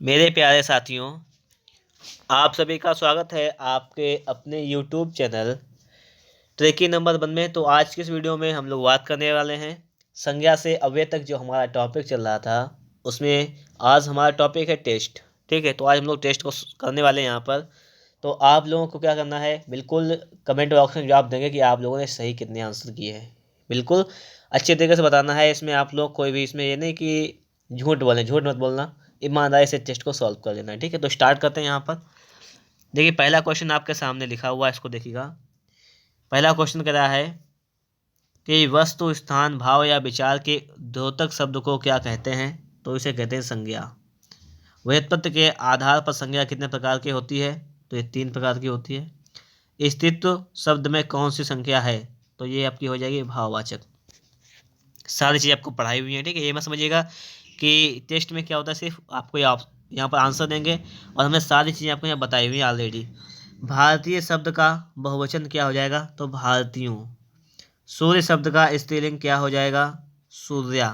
मेरे प्यारे साथियों, आप सभी का स्वागत है आपके अपने YouTube चैनल ट्रिकी नंबर 1 में। तो आज की इस वीडियो में हम लोग बात करने वाले हैं संज्ञा से अव्यय तक जो हमारा टॉपिक चल रहा था उसमें आज हमारा टॉपिक है टेस्ट। ठीक है, तो आज हम लोग टेस्ट को करने वाले हैं यहाँ पर। तो आप लोगों को क्या करना है, बिल्कुल कमेंट बॉक्स में जवाब देंगे कि आप लोगों ने सही कितने आंसर किए हैं। बिल्कुल अच्छे तरीके से बताना है। इसमें आप लोग कोई भी इसमें ये नहीं कि झूठ बोलें, झूठ मत बोलना, ईमानदारी से टेस्ट को सॉल्व कर लेना है। ठीक है, तो स्टार्ट करते हैं। यहाँ पर देखिए पहला क्वेश्चन आपके सामने लिखा हुआ है, इसको देखिएगा। पहला क्वेश्चन कह रहा है कि वस्तु, स्थान, भाव या विचार के द्योतक शब्द को क्या कहते हैं? तो इसे कहते हैं संज्ञा। व्युत्पत्ति के आधार पर संज्ञा कितने प्रकार की होती है? तो ये 3 प्रकार की होती है। स्थित्व शब्द में कौन सी संख्या है? तो ये आपकी हो जाएगी भाववाचक। सारी चीज़ आपको पढ़ाई हुई है। ठीक है, ये मत समझिएगा कि टेस्ट में क्या होता है, सिर्फ आपको यहाँ पर आंसर देंगे और हमें सारी चीज़ें आपको यहाँ बताई हुई हैं ऑलरेडी। भारतीय शब्द का बहुवचन क्या हो जाएगा? तो भारतीयों। सूर्य शब्द का स्त्रीलिंग क्या हो जाएगा? सूर्या।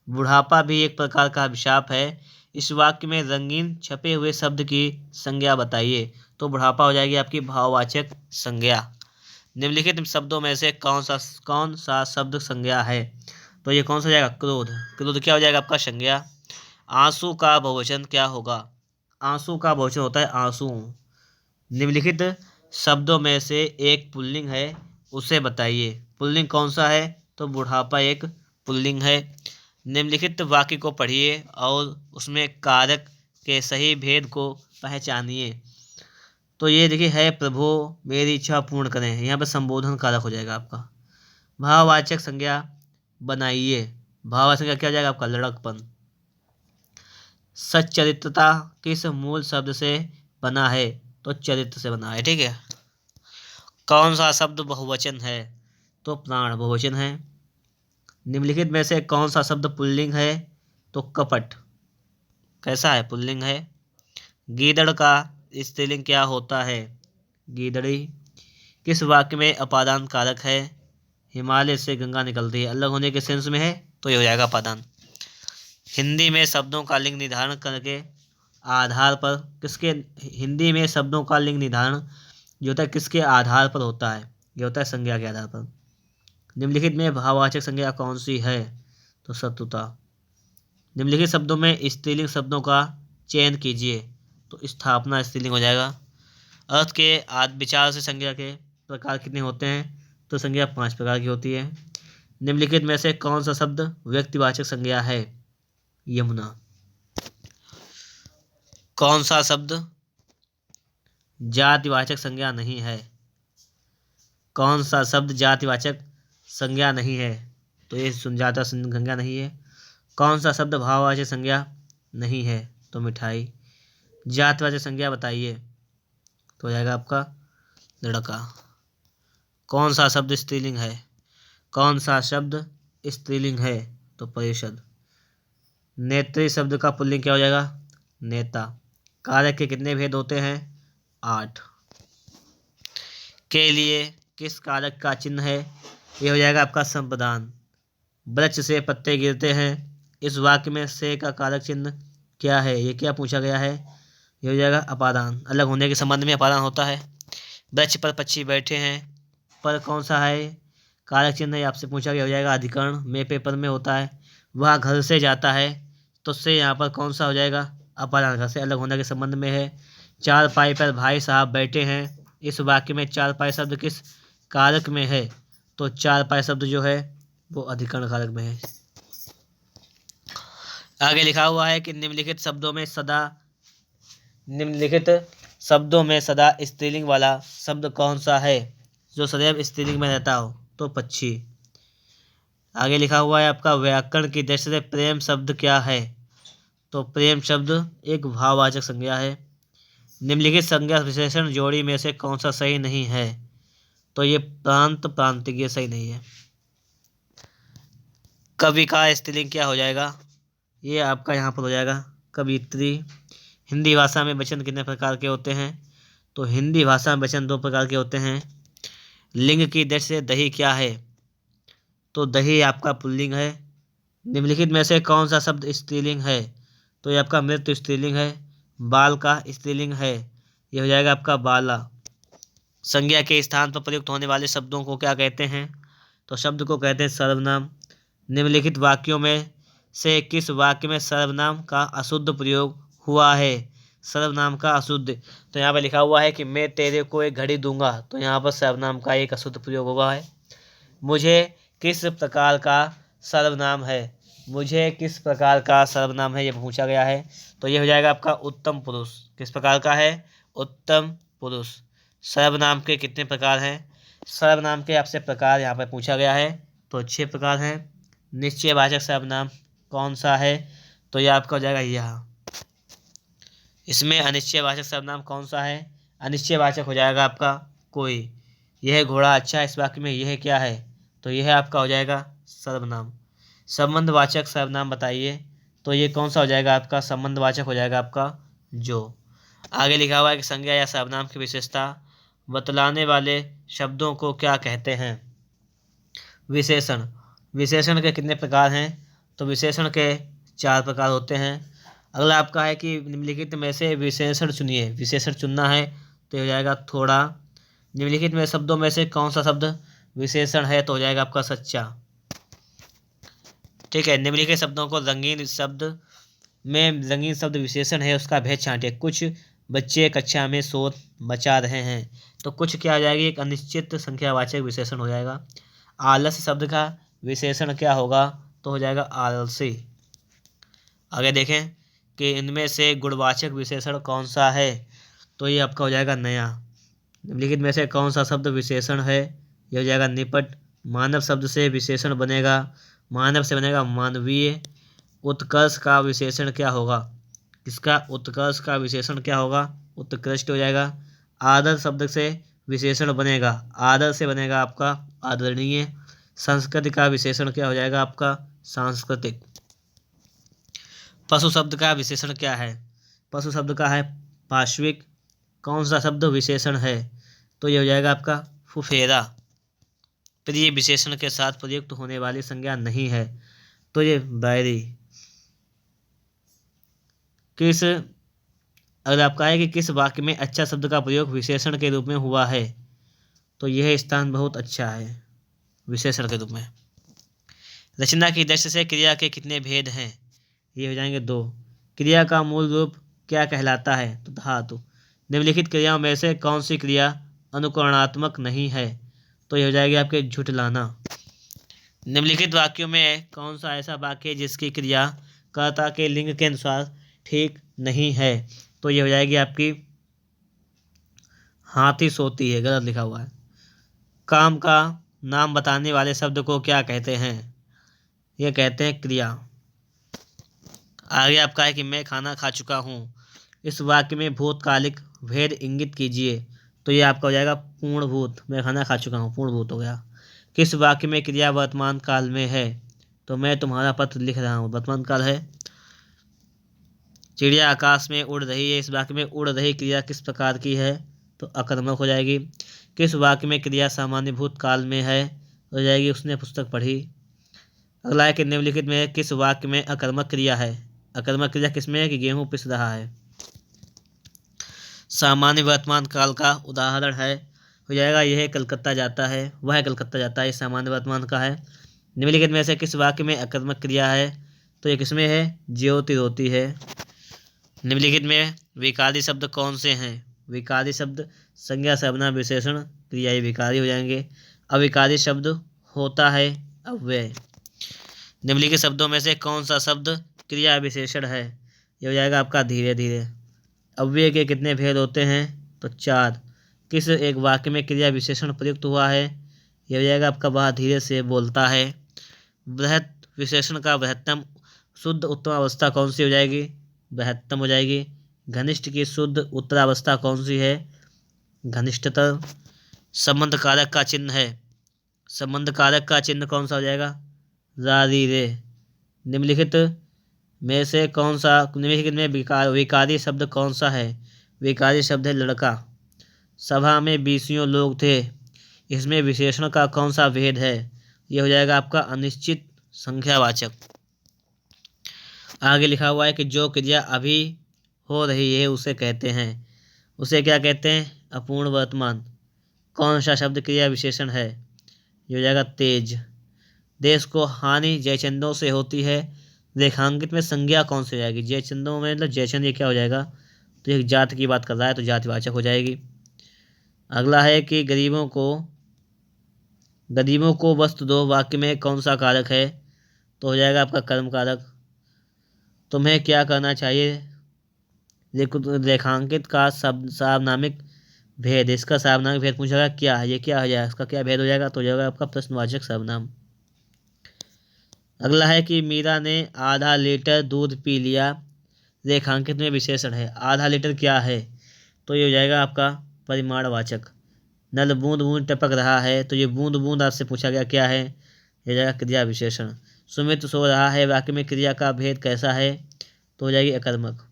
बुढ़ापा भी एक प्रकार का अभिशाप है। इस वाक्य में रंगीन छपे हुए शब्द की संज्ञा बताइए। तो बुढ़ापा हो जाएगी आपकी भाववाचक संज्ञा। निम्नलिखित शब्दों में से कौन सा शब्द संज्ञा है? तो ये कौन सा जाएगा? क्रोध। क्रोध क्या हो जाएगा आपका? संज्ञा। आंसू का बहुवचन क्या होगा? आंसू का बहुवचन होता है आंसू। निम्नलिखित शब्दों में से एक पुल्लिंग है, उसे बताइए। पुल्लिंग कौन सा है? तो बुढ़ापा एक पुल्लिंग है। निम्नलिखित वाक्य को पढ़िए और उसमें कारक के सही भेद को पहचानिए। तो ये देखिए है, प्रभु मेरी इच्छा पूर्ण करें। यहाँ पर संबोधन कारक हो जाएगा आपका। भाववाचक संज्ञा बनाइए। भाववाचक संज्ञा क्या हो जाएगा आपका? लड़कपन। सच्चरित्रता किस मूल शब्द से बना है? तो चरित्र से बना है। ठीक है। कौन सा शब्द बहुवचन है? तो प्राण बहुवचन है। निम्नलिखित में से कौन सा शब्द पुल्लिंग है? तो कपट। कैसा है? पुल्लिंग है। गीदड़ का स्त्रीलिंग क्या होता है? गीदड़ी। किस वाक्य में अपादान कारक है? हिमालय से गंगा निकलती है, अलग होने के सेंस में है, तो ये हो जाएगा अपादान। हिंदी में शब्दों का लिंग निर्धारण करके आधार पर हिंदी में शब्दों का लिंग निर्धारण जो होता है किसके आधार पर होता है? ये होता है संज्ञा के आधार पर। निम्नलिखित में भाववाचक संज्ञा कौन सी है? तो शत्रुता। निम्नलिखित शब्दों में स्त्रीलिंग शब्दों का चयन कीजिए। तो स्थापना स्त्रीलिंग हो जाएगा। अर्थ के विचार से संज्ञा के प्रकार कितने होते हैं? तो संज्ञा 5 प्रकार की होती है। निम्नलिखित में से कौन सा शब्द व्यक्तिवाचक संज्ञा है? यमुना। कौन सा शब्द जातिवाचक संज्ञा नहीं है? कौन सा शब्द जातिवाचक संज्ञा नहीं है? तो ये जातिवाचक संज्ञा नहीं है। कौन सा शब्द भाववाचक संज्ञा नहीं है? तो मिठाई। जातिवाचक संज्ञा बताइए। तो हो जाएगा आपका लड़का। कौन सा शब्द स्त्रीलिंग है? कौन सा शब्द स्त्रीलिंग है? तो परिषद। नेत्री शब्द का पुल्लिंग क्या हो जाएगा? नेता। कारक के कितने भेद होते हैं? 8। के लिए किस कारक का चिन्ह है? ये हो जाएगा आपका संप्रदान। वृक्ष से पत्ते गिरते हैं, इस वाक्य में से का कारक चिन्ह क्या है? ये क्या पूछा गया है? ये हो जाएगा अपादान। अलग होने के संबंध में अपादान होता है। वृक्ष पर पक्षी बैठे हैं, पर कौन सा है कारक चिन्ह? आपसे पूछा गया, हो जाएगा अधिकरण में पेपर में होता है। वह घर से जाता है, तो से यहाँ पर कौन सा हो जाएगा? अपादान। घर से अलग होने के संबंध में है। 4 पाई पर भाई साहब बैठे हैं, इस वाक्य में 4 पाई शब्द किस कारक में है? तो 4 पाई शब्द जो है वो अधिकरण कारक में है। आगे लिखा हुआ है कि निम्नलिखित शब्दों में सदा स्त्रीलिंग वाला शब्द कौन सा है जो सदैव स्त्रीलिंग में रहता हो? तो पक्षी। आगे लिखा हुआ है आपका व्याकरण की दृष्टि से प्रेम शब्द क्या है? तो प्रेम शब्द एक भाववाचक संज्ञा है। निम्नलिखित संज्ञा विशेषण जोड़ी में से कौन सा सही नहीं है? तो ये प्रांत प्रांतिक सही नहीं है। कवि का स्त्रीलिंग क्या हो जाएगा? ये आपका यहाँ पर हो जाएगा कवित्री। हिंदी भाषा में वचन कितने प्रकार के होते हैं? तो हिंदी भाषा में वचन 2 प्रकार के होते हैं। लिंग की दृष्टि से दही क्या है? तो दही आपका पुल्लिंग है। निम्नलिखित में से कौन सा शब्द स्त्रीलिंग है? तो ये आपका मृत्यु स्त्रीलिंग है। बाल का स्त्रीलिंग है, ये हो जाएगा आपका बाला। संज्ञा के स्थान पर प्रयुक्त होने वाले शब्दों को क्या कहते हैं? तो शब्द को कहते हैं सर्वनाम। निम्नलिखित वाक्यों में से किस वाक्य में सर्वनाम का अशुद्ध प्रयोग हुआ है? सर्वनाम का अशुद्ध, तो यहाँ पर लिखा हुआ है कि मैं तेरे को एक घड़ी दूंगा, तो यहाँ पर सर्वनाम का एक अशुद्ध प्रयोग हुआ है। मुझे किस प्रकार का सर्वनाम है? मुझे किस प्रकार का सर्वनाम है, ये पूछा गया है, तो ये हो जाएगा आपका उत्तम पुरुष। किस प्रकार का है? उत्तम पुरुष। सर्वनाम के कितने प्रकार हैं? सर्वनाम के आपसे प्रकार यहाँ पर पूछा गया है, तो 6 प्रकार हैं। निश्चयवाचक सर्वनाम कौन सा है? तो ये आपका हो जाएगा यह। इसमें अनिश्चयवाचक सर्वनाम कौन सा है? अनिश्चयवाचक हो जाएगा आपका कोई। यह घोड़ा अच्छा है, इस वाक्य में यह क्या है? तो यह आपका हो जाएगा सर्वनाम। संबंधवाचक सर्वनाम बताइए, तो ये कौन सा हो जाएगा आपका? संबंधवाचक हो जाएगा आपका जो। आगे लिखा हुआ है कि संज्ञा या सर्वनाम की विशेषता बतलाने वाले शब्दों को क्या कहते हैं? विशेषण। विशेषण के कितने प्रकार हैं? तो विशेषण के 4 प्रकार होते हैं। अगला आपका है कि निम्नलिखित में से विशेषण चुनिए। विशेषण चुनना है, तो हो जाएगा थोड़ा। निम्नलिखित में शब्दों में से कौन सा शब्द विशेषण है? तो हो जाएगा आपका सच्चा। ठीक है, निम्नलिखित शब्दों को रंगीन शब्द विशेषण है, उसका भेद छांटिए। कुछ बच्चे कक्षा में शोर मचा रहे हैं, तो कुछ क्या हो जाएगी? एक अनिश्चित संख्यावाचक विशेषण हो जाएगा। आलस शब्द का विशेषण क्या होगा? तो हो जाएगा आलसी। आगे देखें कि इनमें से गुणवाचक विशेषण कौन सा है? तो ये आपका हो जाएगा नया। निम्नलिखित में से कौन सा शब्द विशेषण है? ये हो जाएगा निपट। मानव शब्द से विशेषण बनेगा, मानव से बनेगा मानवीय। उत्कर्ष का विशेषण क्या होगा? इसका उत्कर्ष का विशेषण क्या होगा? उत्कृष्ट हो जाएगा। आदर शब्द से विशेषण बनेगा, आदर से बनेगा आपका आदरणीय। संस्कृति का विशेषण क्या हो जाएगा आपका? सांस्कृतिक। पशु शब्द का विशेषण क्या है? पशु शब्द का है पार्श्विक। कौन सा शब्द विशेषण है? तो ये हो जाएगा आपका फुफेरा। प्रिय विशेषण के साथ प्रयुक्त होने वाली संज्ञा नहीं है, तो ये बैरी। अगर आपका है कि किस वाक्य में अच्छा शब्द का प्रयोग विशेषण के रूप में हुआ है? तो यह स्थान बहुत अच्छा है विशेषण के रूप में। रचना की दृष्टि से क्रिया के कितने भेद हैं? ये हो जाएंगे 2। क्रिया का मूल रूप क्या कहलाता है? तो धातु। निम्नलिखित क्रियाओं में से कौन सी क्रिया अनुकरणात्मक नहीं है? तो ये हो जाएगी आपके झुठलाना। निम्नलिखित वाक्यों में कौन सा ऐसा वाक्य है जिसकी क्रिया कर्ता के लिंग के अनुसार ठीक नहीं है? तो ये हो जाएगी आपकी हाथी सोती है, गलत लिखा हुआ है। काम का नाम बताने वाले शब्द को क्या कहते हैं? ये कहते हैं क्रिया। आगे आपका है कि मैं खाना खा चुका हूँ। इस वाक्य में भूतकालिक भेद इंगित कीजिए, तो ये आपका हो जाएगा पूर्णभूत। मैं खाना खा चुका हूँ, पूर्णभूत हो गया। किस वाक्य में क्रिया वर्तमान काल में है? तो मैं तुम्हारा पत्र लिख रहा हूँ, वर्तमान काल है। चिड़िया आकाश में उड़ रही है, इस वाक्य में उड़ रही क्रिया किस प्रकार की है? तो अकर्मक हो जाएगी। किस वाक्य में क्रिया सामान्य भूतकाल में है? हो जाएगी उसने पुस्तक पढ़ी। अगला है कि निम्नलिखित में किस वाक्य में अकर्मक क्रिया है? अकर्मक क्रिया किसमें है? कि गेहूं पिस रहा है। सामान्य वर्तमान काल का उदाहरण है, हो जाएगा यह कलकत्ता जाता है, वह कलकत्ता जाता है, सामान्य वर्तमान का है। निम्नलिखित में से किस वाक्य में अकर्मक क्रिया है? तो ये किसमें है? ज्योति रोती है। निम्नलिखित में विकारी शब्द कौन से हैं? विकारी शब्द संज्ञा सर्वनाम विशेषण क्रियाएं विकारी हो जाएंगे। अविकारी शब्द होता है अव्यय। निम्नलिखित शब्दों में से कौन सा शब्द क्रिया विशेषण है? ये हो जाएगा आपका धीरे धीरे। अव्यय के कितने भेद होते हैं? तो 4। किस एक वाक्य में क्रिया विशेषण प्रयुक्त हुआ है? ये हो जाएगा आपका वह धीरे से बोलता है। बृहत विशेषण का बृहत्तम शुद्ध उत्तरावस्था कौन सी हो जाएगी? बृहत्तम हो जाएगी। घनिष्ठ की शुद्ध उत्तरावस्था कौन सी है? घनिष्ठतर। संबंध कारक का चिन्ह है, संबंध कारक का चिन्ह कौन सा हो जाएगा? रारी रे। निम्नलिखित में से कौन सा निम्नलिखित में विकारी शब्द कौन सा है? विकारी शब्द है लड़का। सभा में 20 लोग थे, इसमें विशेषण का कौन सा भेद है? यह हो जाएगा आपका अनिश्चित संख्यावाचक। आगे लिखा हुआ है कि जो क्रिया अभी हो रही है उसे कहते हैं। उसे क्या कहते हैं? अपूर्ण वर्तमान। कौन सा शब्द क्रिया विशेषण है? ये हो जाएगा तेज। देश को हानि जयचंदों से होती है। रेखांकित में संज्ञा कौन सी हो जाएगी? जयचंदों में मतलब जयचंद, ये क्या हो जाएगा? तो एक जात की बात कर रहा है तो जातिवाचक हो जाएगी। अगला है कि गरीबों को वस्त्र दो, वाक्य में कौन सा कारक है? तो हो जाएगा आपका कर्म कारक। तुम्हें क्या करना चाहिए? रेखांकित का सार्वनामिक भेद। इसका सार्वनामिक भेद पूछा क्या है? ये क्या हो जाएगा? इसका क्या भेद हो जाएगा? तो हो जाएगा आपका प्रश्नवाचक सर्वनाम। अगला है कि मीरा ने आधा लीटर दूध पी लिया। रेखांकित में विशेषण है। आधा लीटर क्या है? तो ये हो जाएगा आपका परिमाणवाचक। नल बूंद बूंद टपक रहा है, तो ये बूंद बूंद आपसे पूछा गया क्या है? ये हो जाएगा क्रिया विशेषण। सुमित सो रहा है, वाक्य में क्रिया का भेद कैसा है? तो हो जाएगी अकर्मक।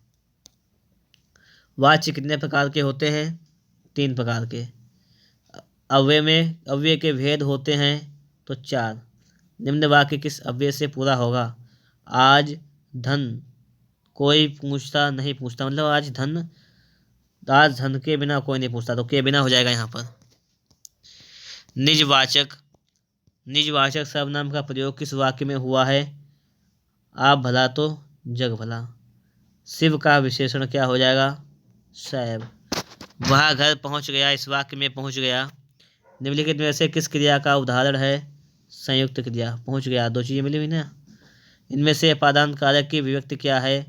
वाच्य कितने प्रकार के होते हैं? 3 प्रकार के। अव्यय के भेद होते हैं तो 4। निम्न वाक्य किस अव्यय से पूरा होगा? आज धन कोई पूछता नहीं पूछता, मतलब आज धन के बिना कोई नहीं पूछता, तो के बिना हो जाएगा यहाँ पर। निजवाचक सर्वनाम का प्रयोग किस वाक्य में हुआ है? आप भला तो जग भला। शिव का विशेषण क्या हो जाएगा? शैव। वह घर पहुंच गया, इस वाक्य में पहुंच गया निम्नलिखित में से किस क्रिया का उदाहरण है? संयुक्त क्रिया। पहुंच गया, 2 चीजें मिली हुई ना। इनमें से अपादान कारक की विभक्ति क्या है?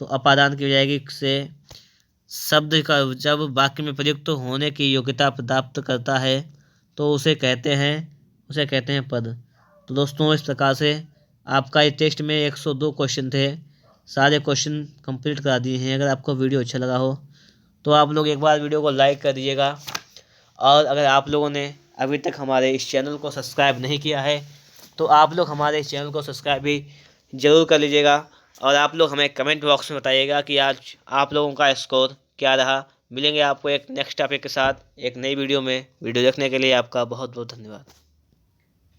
तो अपादान की हो जाएगी से। शब्द का जब वाक्य में प्रयुक्त होने की योग्यता प्राप्त करता है तो उसे कहते हैं पद। तो दोस्तों, इस प्रकार से आपका इस टेस्ट में 102 क्वेश्चन थे। सारे क्वेश्चन कंप्लीट करा दिए हैं। अगर आपको वीडियो अच्छा लगा हो तो आप लोग एक बार वीडियो को लाइक कर दीजिएगा, और अगर आप लोगों ने अभी तक हमारे इस चैनल को सब्सक्राइब नहीं किया है तो आप लोग हमारे इस चैनल को सब्सक्राइब भी ज़रूर कर लीजिएगा। और आप लोग हमें कमेंट बॉक्स में बताइएगा कि आज आप लोगों का स्कोर क्या रहा। मिलेंगे आपको एक नेक्स्ट टॉपिक के साथ एक नई वीडियो में। वीडियो देखने के लिए आपका बहुत बहुत धन्यवाद।